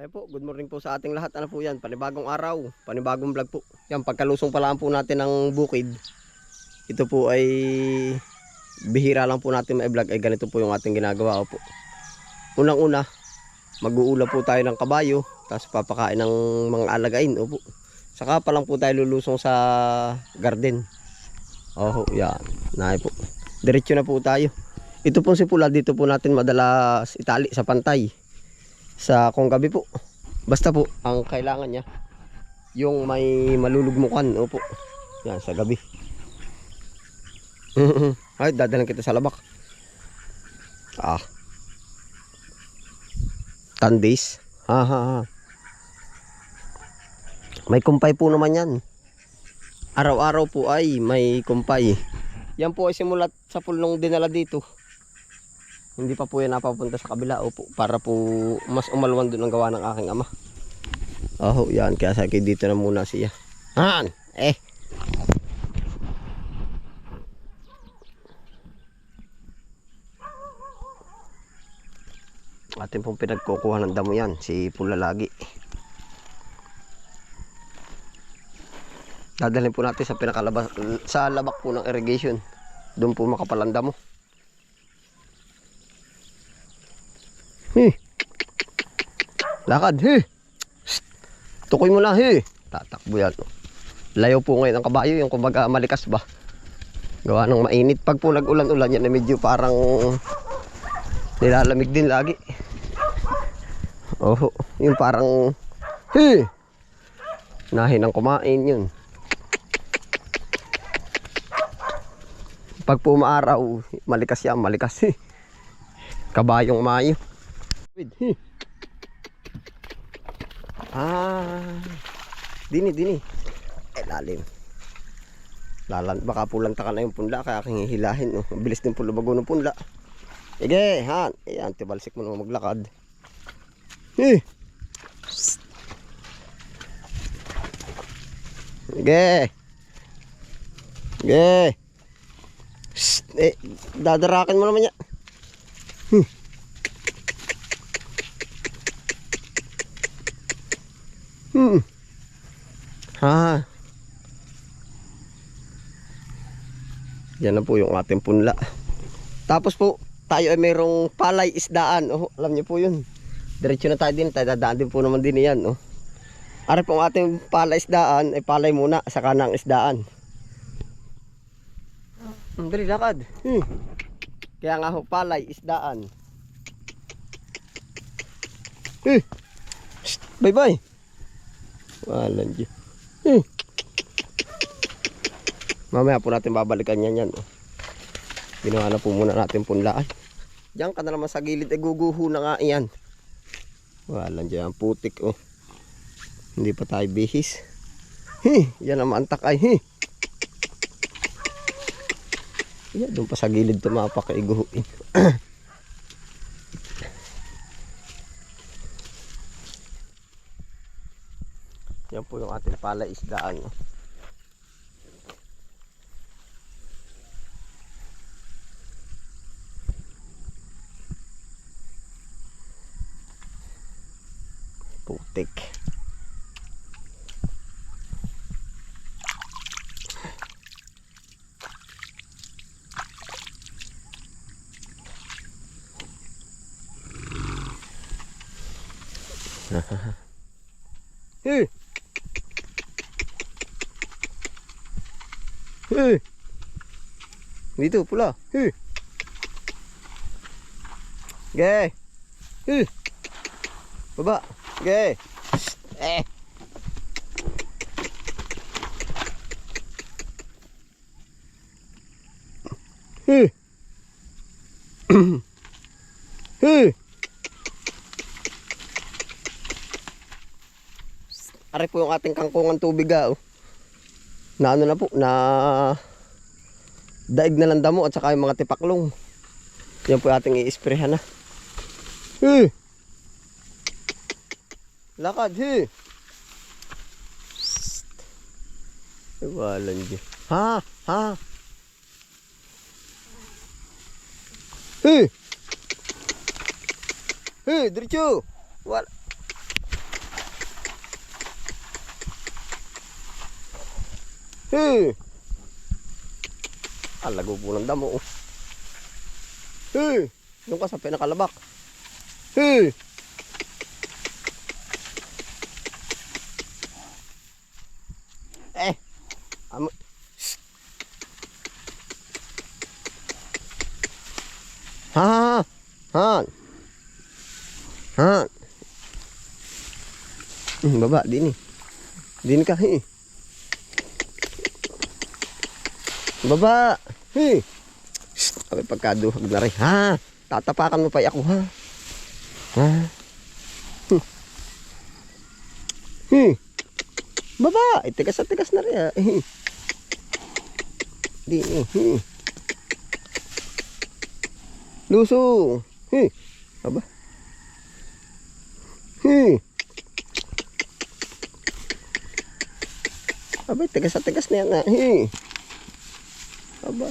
Ayun po, good morning po sa ating lahat. Ano po yan? Panibagong araw, panibagong vlog po. Yan, pagkalusong pa lang po natin ng bukid. Ito po ay bihira lang po natin ma-vlog. Ay ganito po yung ating ginagawa po. Unang-una, mag-uula po tayo ng kabayo. Tapos papakain ng mga alagain. Opo. Saka pa lang po tayo lulusong sa garden. Oh, yan. Naay po. Diretso na po tayo. Ito pong sipula, dito po natin madalas itali sa pantay. Sa kung gabi po. Basta po, ang kailangan niya, yung may malulugmukan. Opo. Yan, sa gabi. Ay, dadalan kita sa labak. 10 days. Ha. May kumpay po naman yan. Araw-araw po ay may kumpay. Yan po ay simulat sa pulong dinala dito. Hindi pa po yan napapunta sa kabila. Opo, para po mas umalwan doon ang gawa ng aking ama. Oh, yan. Kaya sa akin dito na muna siya. Han! Atin pong pinagkukuha ng damo yan. Si Pula lagi. Dadalhin po natin sa pinakalabas, sa labak po ng irrigation. Doon po makapalang damo. Lakad, tukoy mo na, tatakbo yan. Layo po ngayon ang kabayo, yung kumbaga malikas ba. Gawa ng mainit. Pag po nag-ulan-ulan yan, medyo parang nilalamig din lagi. Oh, yung parang nahinang kumain yun. Pag po maaraw, malikas yan, malikas. Kabayong mayo. Dini. Lalim. Baka pulantakan na yung punla, kaya aking hihilahin. Oh. Bilis din po lubago ng punla. Sige, han. Ayan, tibalsik mo naman maglakad. Sige. Dadarakin mo naman yan. Yan na po yung ating punla. Tapos po tayo ay mayroong palay isdaan. Oh, alam niyo po yun. Diretso na tayo din. Tayo dadaan din po naman din yan. Oh. Ari po ang ating palay isdaan ay palay muna sa kanang isdaan. Dali lakad. Kaya nga ho palay isdaan. Bye. Walang Diyo. Mamaya po natin babalikan yan. Oh. Ginawa na po muna natin punlaan. Diyan ka na naman sa gilid. Guguho na nga yan. Walang Diyo. Ang putik. Oh. Hindi pa tayo bihis. Yan ang maantak ay. Yan, doon pa sa gilid tumapak ay guhuin. Yan po yung ating palay isdaan. Oh. Putik. Dito pula. Ge. Baba. Ge. Ari po yung ating kangkungan tubig oh. Na ano na po, na daig na lang damo at saka yung mga tipaklong. Yan po ating i-sprayhan na. Lakad, Walang Diyo. Ha. Diretso. Wala. Hey! Alago po ng damo. Oh. Hey! Yung ka sa pinakalabak. Hey! Eh! Ha! Han! Han! Baba, din eh. Din ka eh. Baba! Eh! Sabi pagkaduhag na rin. Ha! Tatapakan mo pa ako ha. Ha? Baba! Tigas na tigas na rin ha. Di eh. Luso! Baba! Aba, tigas na tigas na yan ha. Aba!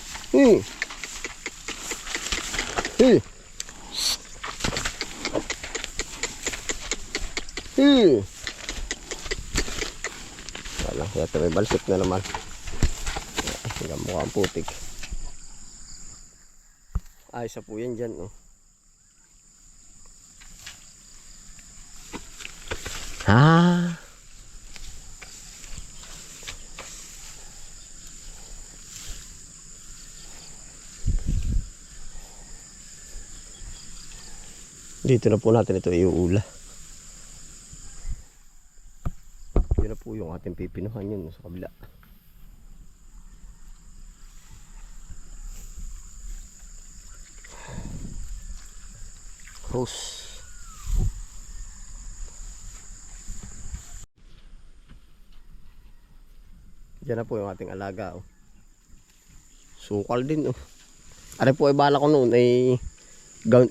Wala, yata may balsik na naman. Hanggang mukhang putik. Ayos na po yan dyan, oh. Ah! Dito na po natin ito iuula. Yun na po yung ating pipinuhan yun sa kabila. Hose. Diyan na po yung ating alaga. Oh. Sukal din. Oh. Ari po ay bala ko noon ay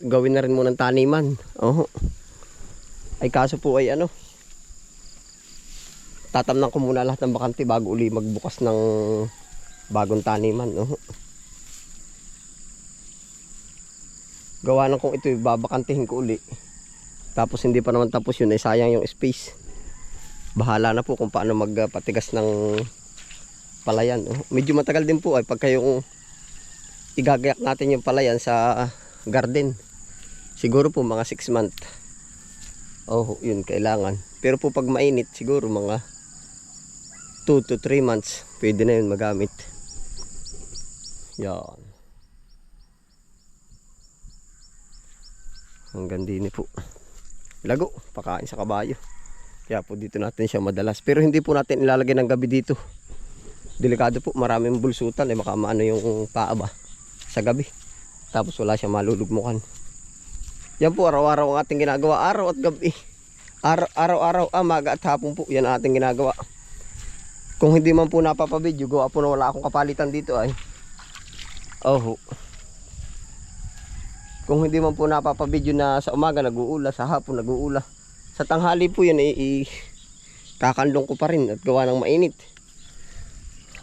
gawin na rin mo ng taniman. Oh. Ay kaso po ay ano, tatamnan ko muna lahat ng bakante bago uli magbukas ng bagong taniman. Oh. Gawa ng kung ito babakantihin ko uli. Tapos hindi pa naman tapos yun ay sayang yung space. Bahala na po kung paano magpatigas ng palayan. Oh. Medyo matagal din po ay pagka yung igagayak natin yung palayan sa garden. Siguro po mga 6 months. Oh, yun kailangan. Pero po pag mainit siguro mga 2 to 3 months pwede na yun magamit. Yan. Hanggang din po. Lago, pakain sa kabayo. Kaya po dito natin siya madalas. Pero hindi po natin ilalagay ng gabi dito. Delikado po, maraming bulsutan. Baka maano yung paa ba sa gabi. Tapos wala siyang malulugmukan. Yan po araw-araw ang ating ginagawa. Araw at gabi. Araw-araw, maga at hapon po. Yan ang ating ginagawa. Kung hindi man po napapabidyo, gawa po na wala akong kapalitan dito ay. Oh. Kung hindi man po napapabidyo na sa umaga nag-uula, sa hapon nag-uula. Sa tanghali po yan kakanlong ko pa rin at gawa ng mainit.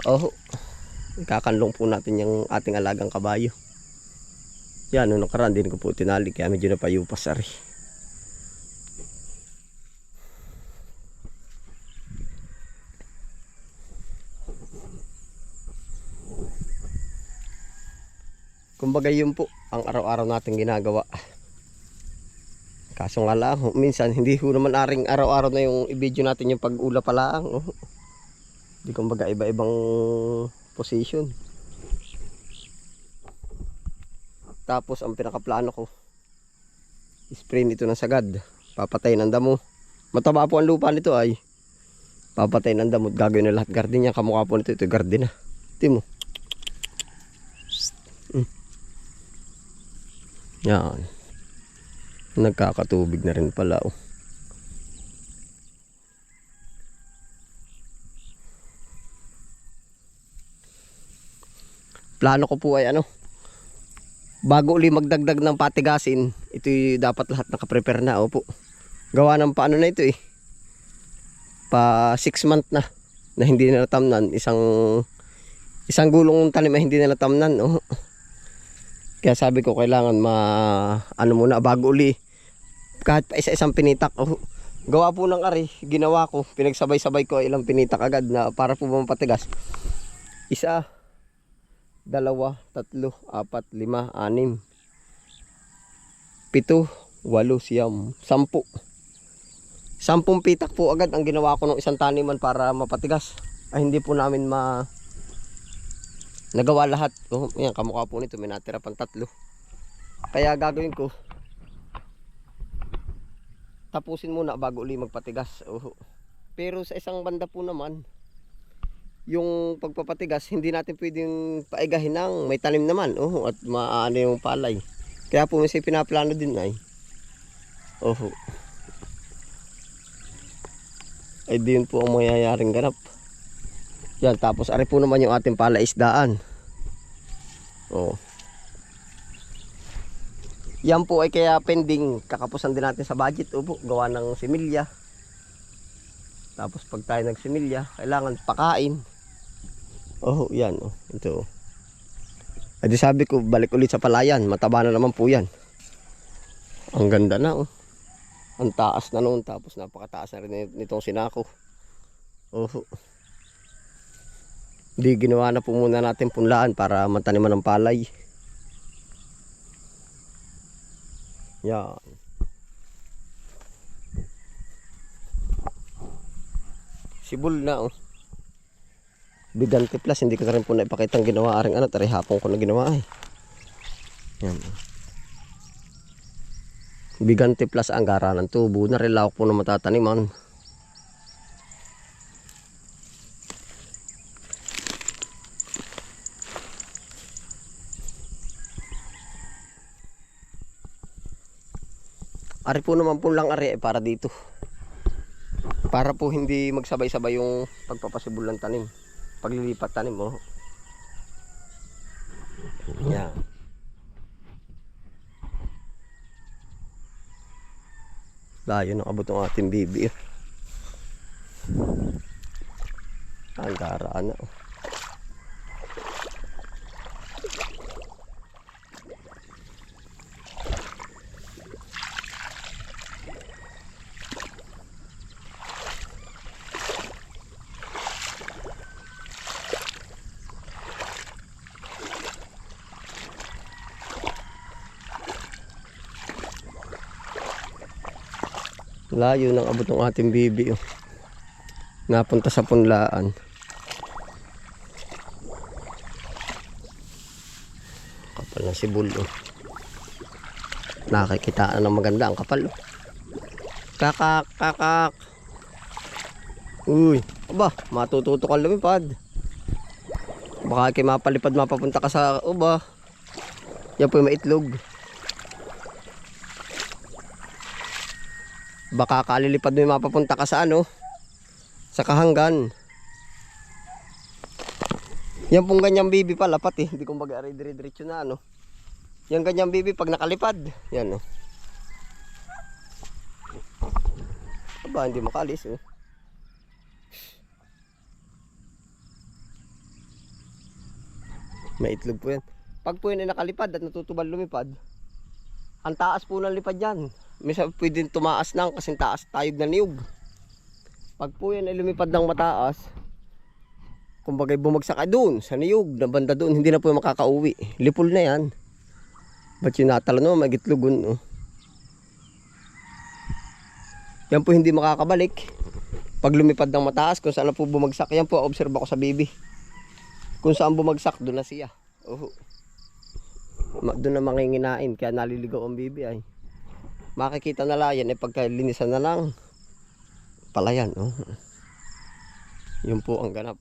Oh. Kakanlong po natin yung ating alagang kabayo. Yan, nung nakaraan din ko po tinali kaya medyo napayupas ari. Kumbaga yun po ang araw-araw natin ginagawa. Kaso nga lang, minsan hindi ho naman aring araw-araw na yung i-video natin yung pag-ula pala. Oh. Di kumbaga iba-ibang position. Tapos ang pinakaplano ko, spray nito ng sagad, papatay ng damo. Mataba po ang lupa nito ay papatay ng damo, gagawin na lahat garden niya. Kamukha po nito, ito garden na. Tingnan mo. Yan. Nagkakatubig na rin pala. Oh. Plano ko po ay ano, bago uli magdagdag ng patigasin, ito dapat lahat nakaprepare na. Opo. Gawa ng paano na ito eh. Pa 6 month na hindi na natamnan. Isang gulong tanim ay hindi na natamnan. Oh. Kaya sabi ko kailangan ano muna bago uli. Kahit pa isa-isang pinitak. Oh. Gawa po ng ari, ginawa ko. Pinagsabay-sabay ko ilang pinitak agad na para po mapatigas. 1, 2, 3, 4, 5, 6, 7, 8, 9, 10. 10 pitak po agad ang ginawa ko ng isang taniman para mapatigas. Ay hindi po namin nagawa lahat. Oh, yan, kamukha po nito, may natira pang 3. Kaya gagawin ko, tapusin muna bago uli magpatigas. Oh. Pero sa isang banda po naman, yung pagpapatigas, hindi natin pwedeng paigahin ng may tanim naman. Oh, at maano yung palay. Kaya po may pinaplano din ay. Oh. Ay din po ang mangyayaring ganap. Yan, tapos ari po naman yung ating palaisdaan. Oh. Yan po ay kaya pending, kakapusan din natin sa budget. Opo, gawa ng similya. Tapos pag tayo nagsimilya, kailangan pakain. Oh, yan oh, ito. Ay di sabi ko, balik ulit sa palayan, mataba na naman po yan. Ang ganda na oh. Ang taas na noon, tapos napakataas na rin nitong sinako. Oh. Di ginawa na po muna natin punlaan para mataniman ng palay. Yan. Sibol na oh. Bigante plus, hindi ko na rin po naipakita ang ginawa aring ano, tari hapon ko na ginawa eh. Yan. Bigante plus ang gara ng tubo, narilawak po na matataniman. Ari po naman po lang ari para dito. Para po hindi magsabay-sabay yung pagpapasibol ng tanim. Paglilipat tanim mo. Yan. Layo ng abot ng ating bibi. Ang daraan na. Layo ng abot ng ating bibi. Napunta sa punlaan. Kapal ng sibol. Nakikitaan ng maganda ang kapal. Kakak, kakak. Uy, aba, matututo kang lumipad. Baka kayo mapalipad, mapapunta ka sa uba. Yan po yung maitlog. Baka kalilipad mo yung mapapunta ka sa ano, sa kahanggan. Yan pong ganyang bibi pala pati, hindi kong baga dire-diretso na ano. Yan ganyang bibi pag nakalipad, yan oh. Aba, hindi makalis oh. May itlog po yan. Pag po yun ay nakalipad at natutubal lumipad, ang taas po ng lipad yan. Misa pwedeng tumaas lang kasi taas tayog na niyog. Pag po yan ay lumipad ng mataas, kumbaga bumagsak ay doon sa niyog na banda doon, hindi na po makakauwi. Lipol na yan. Ba't yung natala naman magitlogon oh. Yan po hindi makakabalik. Pag lumipad ng mataas, kung saan na po bumagsak, yan po obserba ko sa bibi. Kung saan bumagsak, doon na siya. Oh. Doon na manginginain, kaya naliligaw ang bibi ay. Makikita na lang yan, pagkalinisan na lang palayan oh. Yun po ang ganap.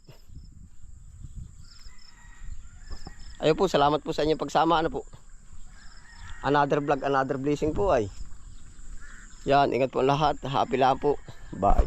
Ayun po, salamat po sa inyong pagsama. Ano po, another vlog, another blessing po ay. Yan, ingat po lahat, happy lang po, bye.